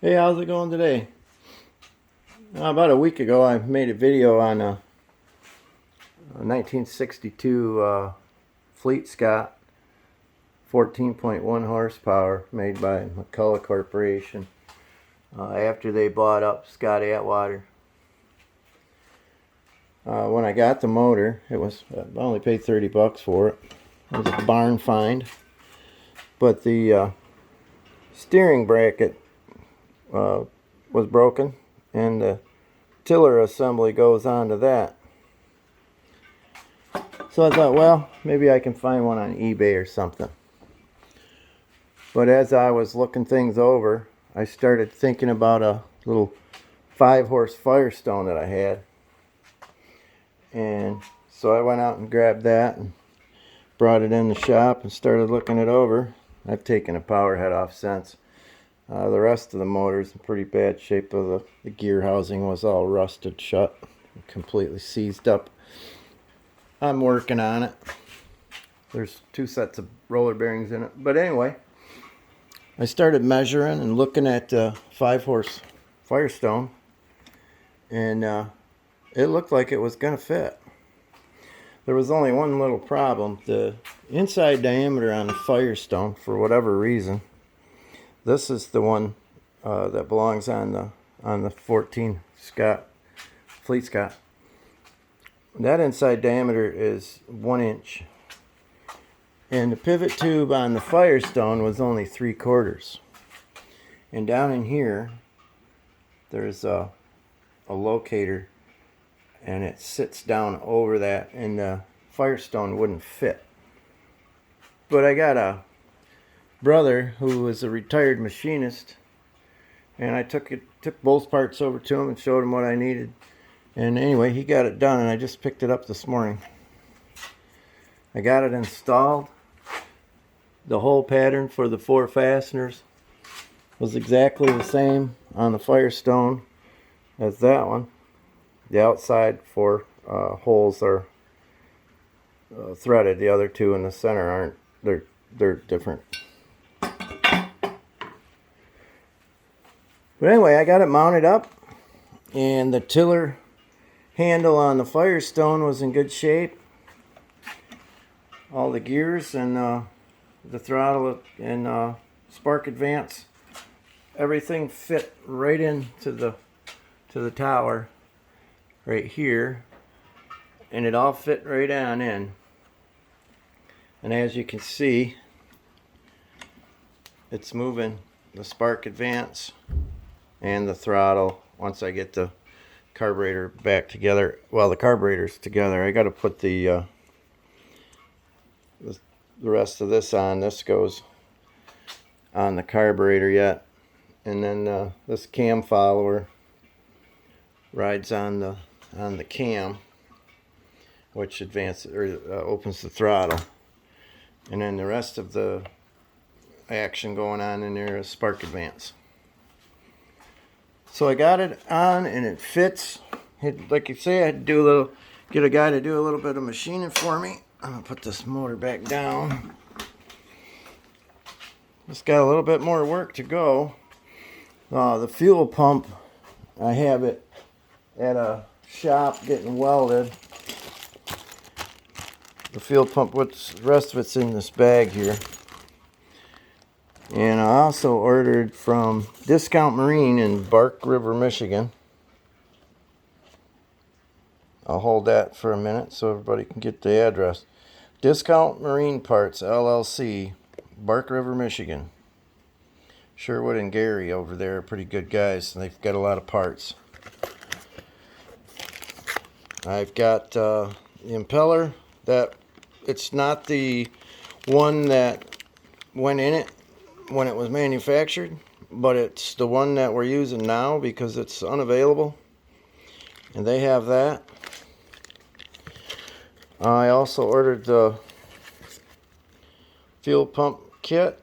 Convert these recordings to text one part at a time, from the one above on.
Hey, how's it going today? About a week ago, I made a video on a 1962 Fleet Scott 14.1 horsepower made by McCulloch Corporation after they bought up Scott Atwater. When I got the motor, I only paid $30 for it. It was a barn find, but the steering bracket was broken, and the tiller assembly goes onto that. So I thought, well, maybe I can find one on eBay or something. But as I was looking things over, I started thinking about a little 5-horse Firestone that I had. And so I went out and grabbed that and brought it in the shop and started looking it over. I've taken a power head off since. The rest of the motor's in pretty bad shape. The gear housing was all rusted shut, completely seized up. I'm working on it. There's 2 sets of roller bearings in it. But anyway, I started measuring and looking at the 5-horse Firestone, and it looked like it was going to fit. There was only one little problem. The inside diameter on the Firestone, for whatever reason, this is the one that belongs on the 14 Fleet Scott. That inside diameter is 1 inch, and the pivot tube on the Firestone was only 3/4. And down in here, there's a locator, and it sits down over that, and the Firestone wouldn't fit. But I got a brother who was a retired machinist, and I took both parts over to him and showed him what I needed. And anyway, he got it done, and I just picked it up this morning. I got it installed. The hole pattern for the 4 fasteners was exactly the same on the Firestone as that one. The outside 4 holes are threaded. The other 2 in the center aren't. They're different. But anyway, I got it mounted up, and the tiller handle on the Firestone was in good shape. All the gears and the throttle and spark advance, everything fit right into the tower right here, and it all fit right on in. And as you can see, it's moving the spark advance and the throttle. Once I get the carburetor back together, well, the carburetor's together, I got to put the rest of this on. This goes on the carburetor yet, and then this cam follower rides on the cam, which advances or opens the throttle, and then the rest of the action going on in there is spark advance. So I got it on, and it fits. Like you say, I had to get a guy to do a little bit of machining for me. I'm gonna put this motor back down. Just got a little bit more work to go. The fuel pump, I have it at a shop getting welded. The fuel pump, the rest of it's in this bag here. And I also ordered from Discount Marine in Bark River, Michigan. I'll hold that for a minute so everybody can get the address. Discount Marine Parts, LLC, Bark River, Michigan. Sherwood and Gary over there are pretty good guys, and they've got a lot of parts. I've got the impeller. That it's not the one that went in it when it was manufactured, but it's the one that we're using now because it's unavailable, and they have that. I also ordered the fuel pump kit,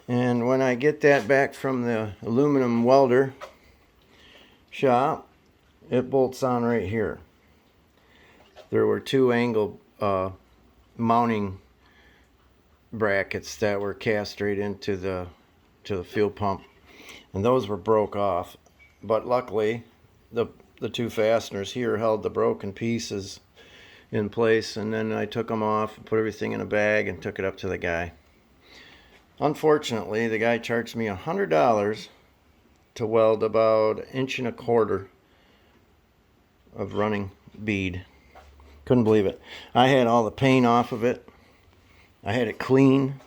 and when I get that back from the aluminum welder shop, it bolts on right here. There were 2 angle mounting brackets that were cast straight into the to the fuel pump, and those were broke off. But luckily, the two fasteners here held the broken pieces in place, and then I took them off and put everything in a bag and took it up to the guy. Unfortunately, the guy charged me $100 to weld about 1.25 inches of running bead. Couldn't believe it. I had all the paint off of it. I had it clean.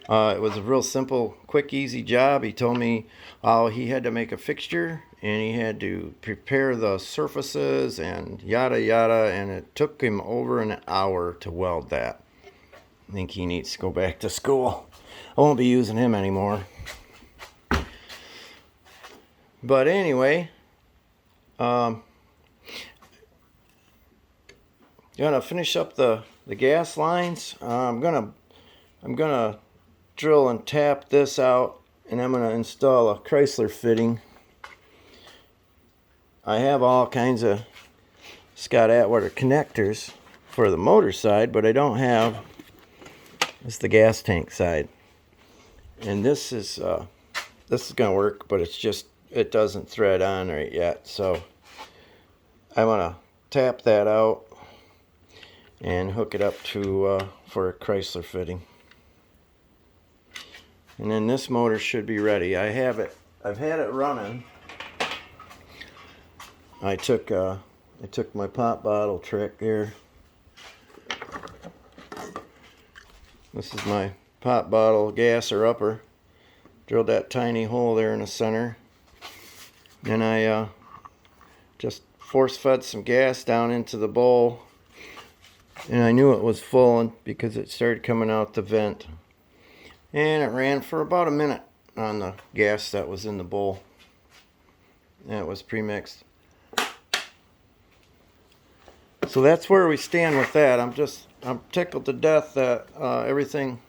It was a real simple, quick, easy job. He told me he had to make a fixture and he had to prepare the surfaces and yada yada, and it took him over an hour to weld that. I think he needs to go back to school. I won't be using him anymore. But anyway, gonna finish up the gas lines. I'm gonna drill and tap this out, and I'm gonna install a Chrysler fitting. I have all kinds of Scott Atwater connectors for the motor side, but I don't have the gas tank side. And this is gonna work, but it doesn't thread on right yet. So I want to tap that out and hook it up to for a Chrysler fitting. And then this motor should be ready. I've had it running. I took my pop bottle trick here. This is my pop bottle gasser upper. Drilled that tiny hole there in the center. Then I just force fed some gas down into the bowl. And I knew it was full because it started coming out the vent. And it ran for about a minute on the gas that was in the bowl. And it was pre-mixed. So that's where we stand with that. I'm tickled to death that everything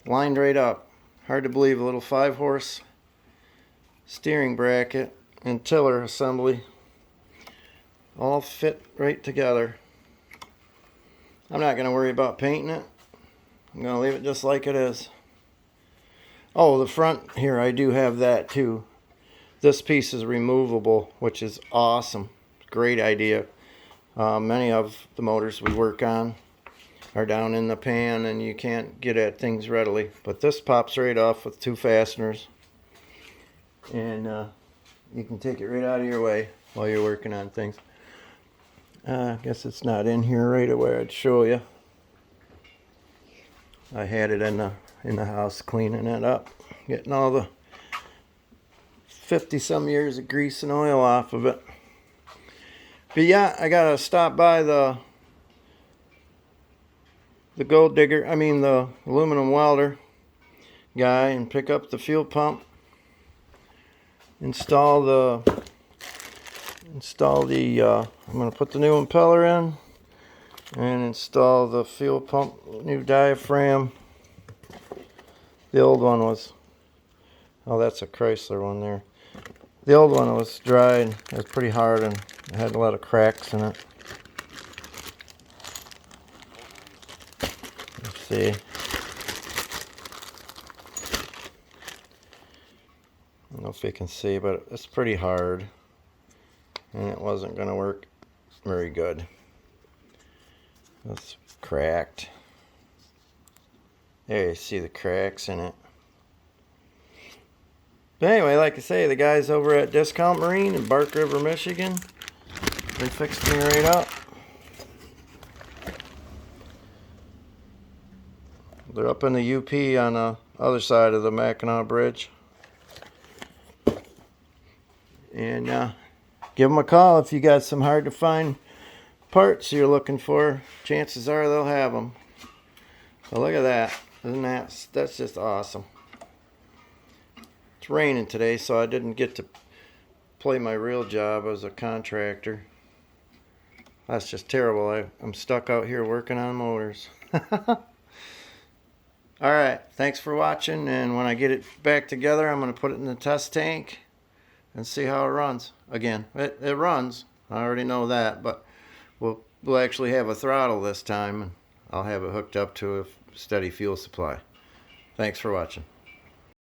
lined right up. Hard to believe, a little 5-horse steering bracket and tiller assembly all fit right together. I'm not going to worry about painting it. I'm going to leave it just like it is. Oh, the front here, I do have that too. This piece is removable, which is awesome. Great idea. Many of the motors we work on are down in the pan and you can't get at things readily. But this pops right off with 2 fasteners. And you can take it right out of your way while you're working on things. I guess it's not in here right away. I'd show you. I had it in the house cleaning it up, getting all the 50-some years of grease and oil off of it. But yeah, I gotta stop by the gold digger, the aluminum welder guy, and pick up the fuel pump, install the I'm gonna put the new impeller in and install the fuel pump new diaphragm. The old one was, that's a Chrysler one there. The old one was dried. It was pretty hard and it had a lot of cracks in it. Let's see. I don't know if you can see, but it's pretty hard. And it wasn't going to work very good. It's cracked. There you see the cracks in it. But anyway, like I say, the guys over at Discount Marine in Bark River, Michigan, they fixed me right up. They're up in the UP on the other side of the Mackinac Bridge. And give them a call if you got some hard to find parts you're looking for. Chances are they'll have them. So look at that. That's just awesome. It's raining today, so I didn't get to play my real job as a contractor. That's just terrible. I'm stuck out here working on motors. Alright, thanks for watching, and when I get it back together, I'm going to put it in the test tank and see how it runs. Again, it runs. I already know that, but we'll actually have a throttle this time, and I'll have it hooked up to a steady fuel supply. Thanks for watching.